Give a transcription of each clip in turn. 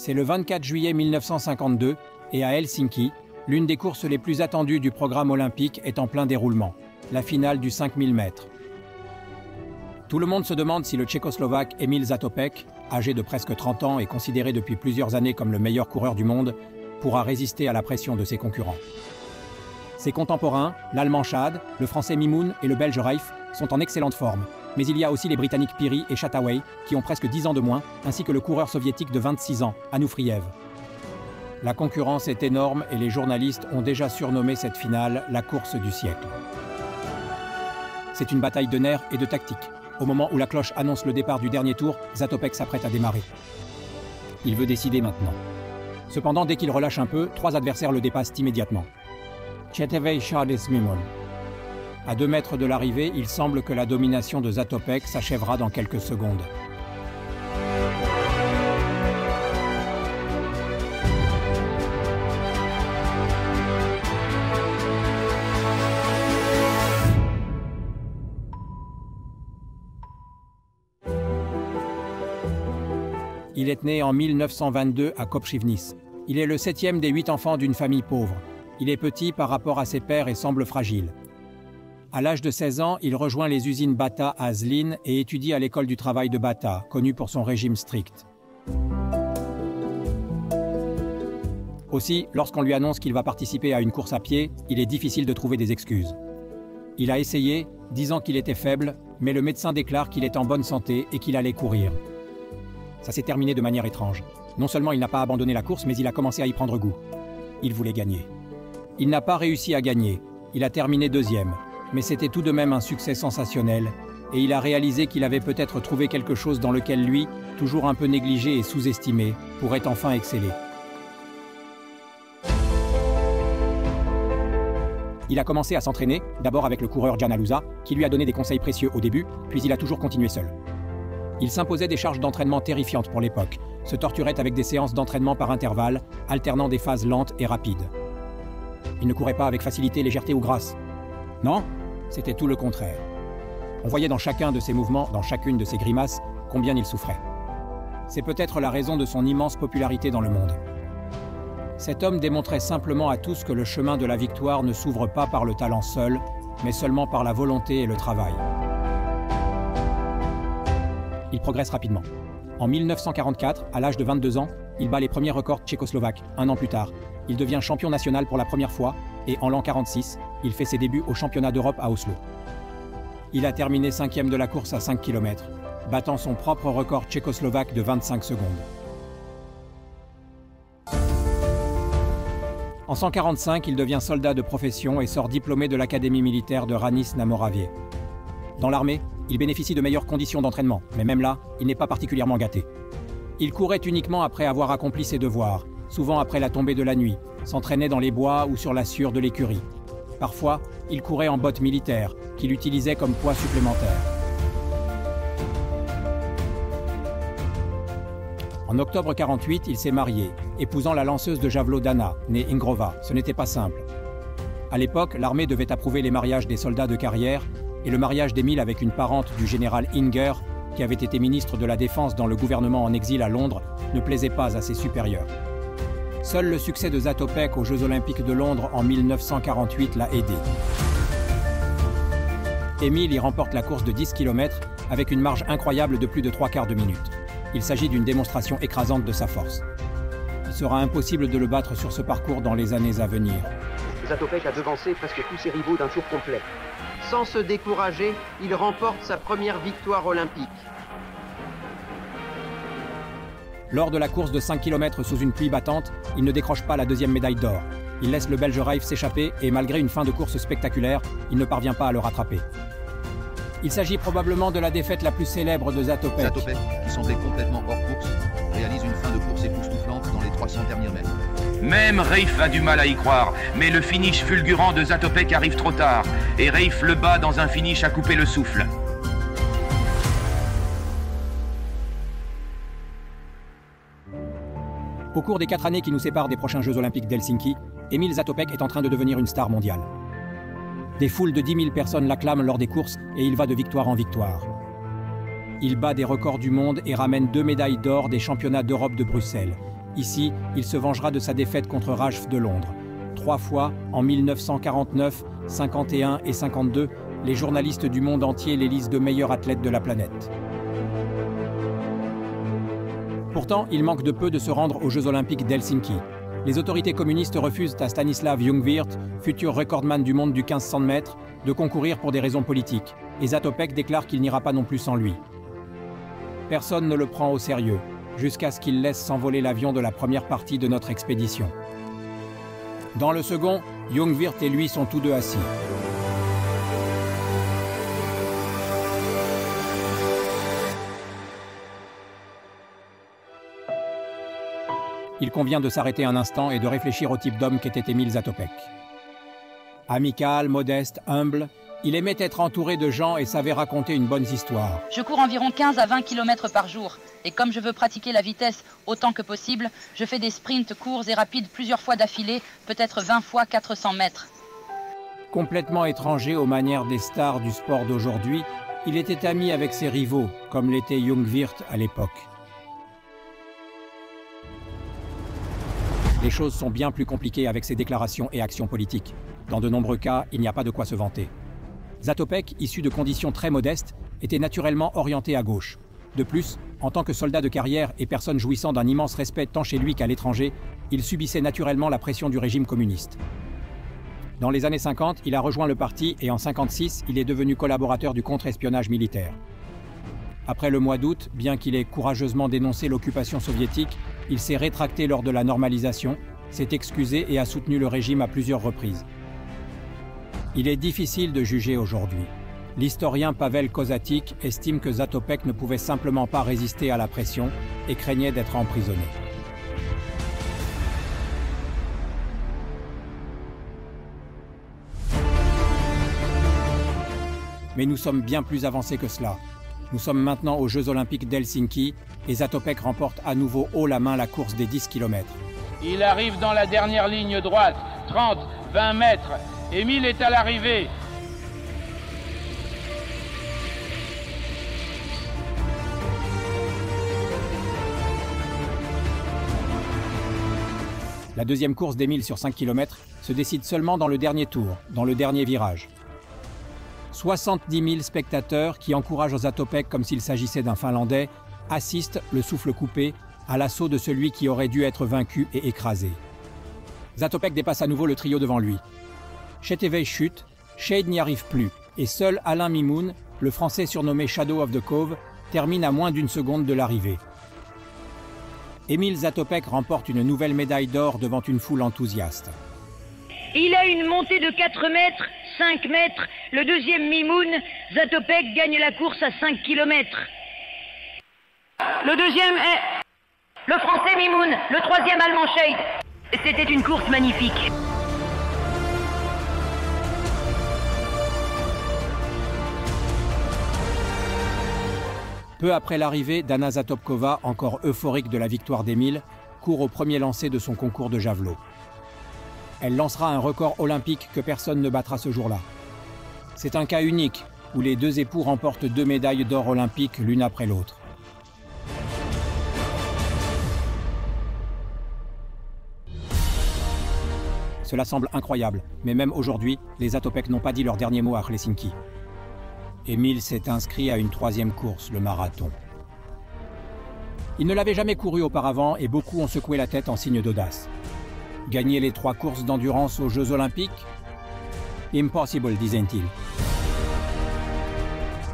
C'est le 24 juillet 1952 et à Helsinki, l'une des courses les plus attendues du programme olympique est en plein déroulement, la finale du 5000 mètres. Tout le monde se demande si le Tchécoslovaque Emil Zatopek, âgé de presque 30 ans et considéré depuis plusieurs années comme le meilleur coureur du monde, pourra résister à la pression de ses concurrents. Ses contemporains, l'Allemand Schad, le Français Mimoun et le Belge Reif, sont en excellente forme. Mais il y a aussi les Britanniques Piri et Chataway, qui ont presque 10 ans de moins, ainsi que le coureur soviétique de 26 ans, Anoufriev. La concurrence est énorme et les journalistes ont déjà surnommé cette finale la course du siècle. C'est une bataille de nerfs et de tactique. Au moment où la cloche annonce le départ du dernier tour, Zatopek s'apprête à démarrer. Il veut décider maintenant. Cependant, dès qu'il relâche un peu, 3 adversaires le dépassent immédiatement. Chataway, Schad et Mimoun. À 2 mètres de l'arrivée, il semble que la domination de Zatopek s'achèvera dans quelques secondes. Il est né en 1922 à Kopřivnice. Il est le 7e des 8 enfants d'une famille pauvre. Il est petit par rapport à ses pères et semble fragile. À l'âge de 16 ans, il rejoint les usines Bata à Zlín et étudie à l'école du travail de Bata, connue pour son régime strict. Aussi, lorsqu'on lui annonce qu'il va participer à une course à pied, il est difficile de trouver des excuses. Il a essayé, disant qu'il était faible, mais le médecin déclare qu'il est en bonne santé et qu'il allait courir. Ça s'est terminé de manière étrange. Non seulement il n'a pas abandonné la course, mais il a commencé à y prendre goût. Il voulait gagner. Il n'a pas réussi à gagner. Il a terminé 2e. Mais c'était tout de même un succès sensationnel, et il a réalisé qu'il avait peut-être trouvé quelque chose dans lequel lui, toujours un peu négligé et sous-estimé, pourrait enfin exceller. Il a commencé à s'entraîner, d'abord avec le coureur Jan Alusa, qui lui a donné des conseils précieux au début, puis il a toujours continué seul. Il s'imposait des charges d'entraînement terrifiantes pour l'époque, se torturait avec des séances d'entraînement par intervalles, alternant des phases lentes et rapides. Il ne courait pas avec facilité, légèreté ou grâce. Non, c'était tout le contraire. On voyait dans chacun de ses mouvements, dans chacune de ses grimaces, combien il souffrait. C'est peut-être la raison de son immense popularité dans le monde. Cet homme démontrait simplement à tous que le chemin de la victoire ne s'ouvre pas par le talent seul, mais seulement par la volonté et le travail. Il progresse rapidement. En 1944, à l'âge de 22 ans, il bat les premiers records tchécoslovaques. 1 an plus tard, il devient champion national pour la première fois et en l'an 46, il fait ses débuts au championnat d'Europe à Oslo. Il a terminé 5e de la course à 5 km, battant son propre record tchécoslovaque de 25 secondes. En 145, il devient soldat de profession et sort diplômé de l'académie militaire de Ranis na Moravě. Dans l'armée, il bénéficie de meilleures conditions d'entraînement, mais même là, il n'est pas particulièrement gâté. Il courait uniquement après avoir accompli ses devoirs, souvent après la tombée de la nuit, s'entraînait dans les bois ou sur la sûre de l'écurie. Parfois, il courait en bottes militaires, qu'il utilisait comme poids supplémentaire. En octobre 48, il s'est marié, épousant la lanceuse de javelot Dana, née Ingrova. Ce n'était pas simple. À l'époque, l'armée devait approuver les mariages des soldats de carrière, et le mariage d'Emil avec une parente du général Inger, qui avait été ministre de la Défense dans le gouvernement en exil à Londres, ne plaisait pas à ses supérieurs. Seul le succès de Zatopek aux Jeux Olympiques de Londres en 1948 l'a aidé. Emil y remporte la course de 10 km avec une marge incroyable de plus de 3/4 de minute. Il s'agit d'une démonstration écrasante de sa force. Il sera impossible de le battre sur ce parcours dans les années à venir. Zatopek a devancé presque tous ses rivaux d'un tour complet. Sans se décourager, il remporte sa première victoire olympique. Lors de la course de 5 km sous une pluie battante, il ne décroche pas la 2e médaille d'or. Il laisse le Belge Reif s'échapper et malgré une fin de course spectaculaire, il ne parvient pas à le rattraper. Il s'agit probablement de la défaite la plus célèbre de Zatopek. Zatopek, qui semblait complètement hors course, réalise une fin de course époustouflante dans les 300 derniers mètres. Même Reif a du mal à y croire, mais le finish fulgurant de Zatopek arrive trop tard, et Reif le bat dans un finish à couper le souffle. Au cours des 4 années qui nous séparent des prochains Jeux Olympiques d'Helsinki, Emil Zatopek est en train de devenir une star mondiale. Des foules de 10 000 personnes l'acclament lors des courses et il va de victoire en victoire. Il bat des records du monde et ramène 2 médailles d'or des championnats d'Europe de Bruxelles. Ici, il se vengera de sa défaite contre Ralph de Londres. 3 fois, en 1949, 51 et 52, les journalistes du monde entier l'élisent de meilleur athlète de la planète. Pourtant, il manque de peu de se rendre aux Jeux Olympiques d'Helsinki. Les autorités communistes refusent à Stanislav Ljungwirth, futur recordman du monde du 1500 mètres, de concourir pour des raisons politiques. Et Zatopek déclare qu'il n'ira pas non plus sans lui. Personne ne le prend au sérieux, jusqu'à ce qu'il laisse s'envoler l'avion de la première partie de notre expédition. Dans le second, Ljungwirth et lui sont tous deux assis. Il convient de s'arrêter un instant et de réfléchir au type d'homme qu'était Emil Zatopek. Amical, modeste, humble, il aimait être entouré de gens et savait raconter une bonne histoire. Je cours environ 15 à 20 km par jour. Et comme je veux pratiquer la vitesse autant que possible, je fais des sprints courts et rapides plusieurs fois d'affilée, peut-être 20 fois 400 mètres. Complètement étranger aux manières des stars du sport d'aujourd'hui, il était ami avec ses rivaux, comme l'était Ljungwirth à l'époque. Les choses sont bien plus compliquées avec ses déclarations et actions politiques. Dans de nombreux cas, il n'y a pas de quoi se vanter. Zatopek, issu de conditions très modestes, était naturellement orienté à gauche. De plus, en tant que soldat de carrière et personne jouissant d'un immense respect tant chez lui qu'à l'étranger, il subissait naturellement la pression du régime communiste. Dans les années 50, il a rejoint le parti et en 1956, il est devenu collaborateur du contre-espionnage militaire. Après le mois d'août, bien qu'il ait courageusement dénoncé l'occupation soviétique, il s'est rétracté lors de la normalisation, s'est excusé et a soutenu le régime à plusieurs reprises. Il est difficile de juger aujourd'hui. L'historien Pavel Kozatic estime que Zatopek ne pouvait simplement pas résister à la pression et craignait d'être emprisonné. Mais nous sommes bien plus avancés que cela. Nous sommes maintenant aux Jeux Olympiques d'Helsinki et Zatopek remporte à nouveau haut la main la course des 10 km. Il arrive dans la dernière ligne droite, 30, 20 mètres. Emile est à l'arrivée. La deuxième course d'Emile sur 5 km se décide seulement dans le dernier tour, dans le dernier virage. 70 000 spectateurs qui encouragent Zatopek comme s'il s'agissait d'un Finlandais assistent, le souffle coupé, à l'assaut de celui qui aurait dû être vaincu et écrasé. Zatopek dépasse à nouveau le trio devant lui. Chetevey chute, Shade n'y arrive plus, et seul Alain Mimoun, le Français surnommé Shadow of the Cove, termine à moins d'une seconde de l'arrivée. Emil Zatopek remporte une nouvelle médaille d'or devant une foule enthousiaste. Il a une montée de 4 mètres, 5 mètres. Le deuxième Mimoun, Zatopek gagne la course à 5 km. Le deuxième est le Français Mimoun, le troisième Allemand Shade. C'était une course magnifique. Peu après l'arrivée, Dana Zatopkova, encore euphorique de la victoire d'Emile, court au premier lancer de son concours de javelot. Elle lancera un record olympique que personne ne battra ce jour-là. C'est un cas unique où les deux époux remportent 2 médailles d'or olympiques l'une après l'autre. Cela semble incroyable, mais même aujourd'hui, les Zatopek n'ont pas dit leur dernier mot à Helsinki. Emile s'est inscrit à une 3e course, le marathon. Il ne l'avait jamais couru auparavant et beaucoup ont secoué la tête en signe d'audace. Gagner les 3 courses d'endurance aux Jeux Olympiques? Impossible, disaient-ils.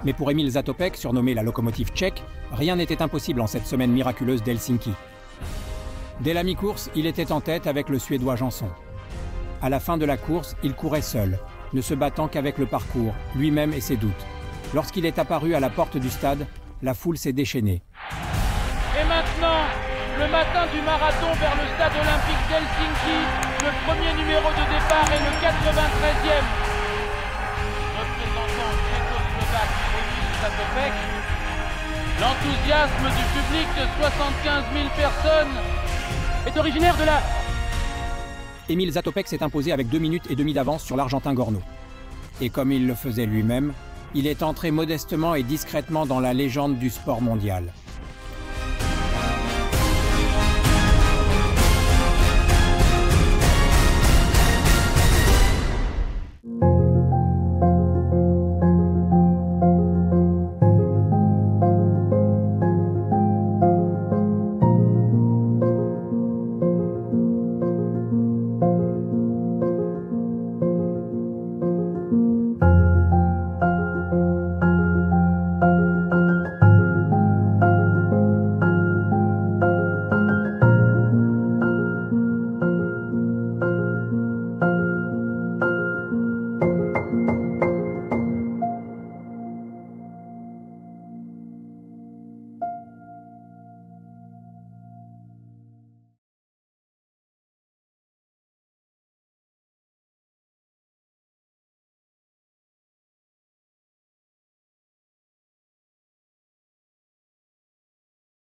Mais pour Emil Zatopek, surnommé la locomotive tchèque, rien n'était impossible en cette semaine miraculeuse d'Helsinki. Dès la mi-course, il était en tête avec le Suédois Jansson. À la fin de la course, il courait seul, ne se battant qu'avec le parcours, lui-même et ses doutes. Lorsqu'il est apparu à la porte du stade, la foule s'est déchaînée. Et maintenant, le matin du marathon vers le stade olympique d'Helsinki, le premier numéro de départ est le 93e. Représentant tchécoslovaque Emil Zatopek, l'enthousiasme du public de 75 000 personnes est originaire de la... Emil Zatopek s'est imposé avec 2 minutes et demie d'avance sur l'Argentin Gorno. Et comme il le faisait lui-même, il est entré modestement et discrètement dans la légende du sport mondial.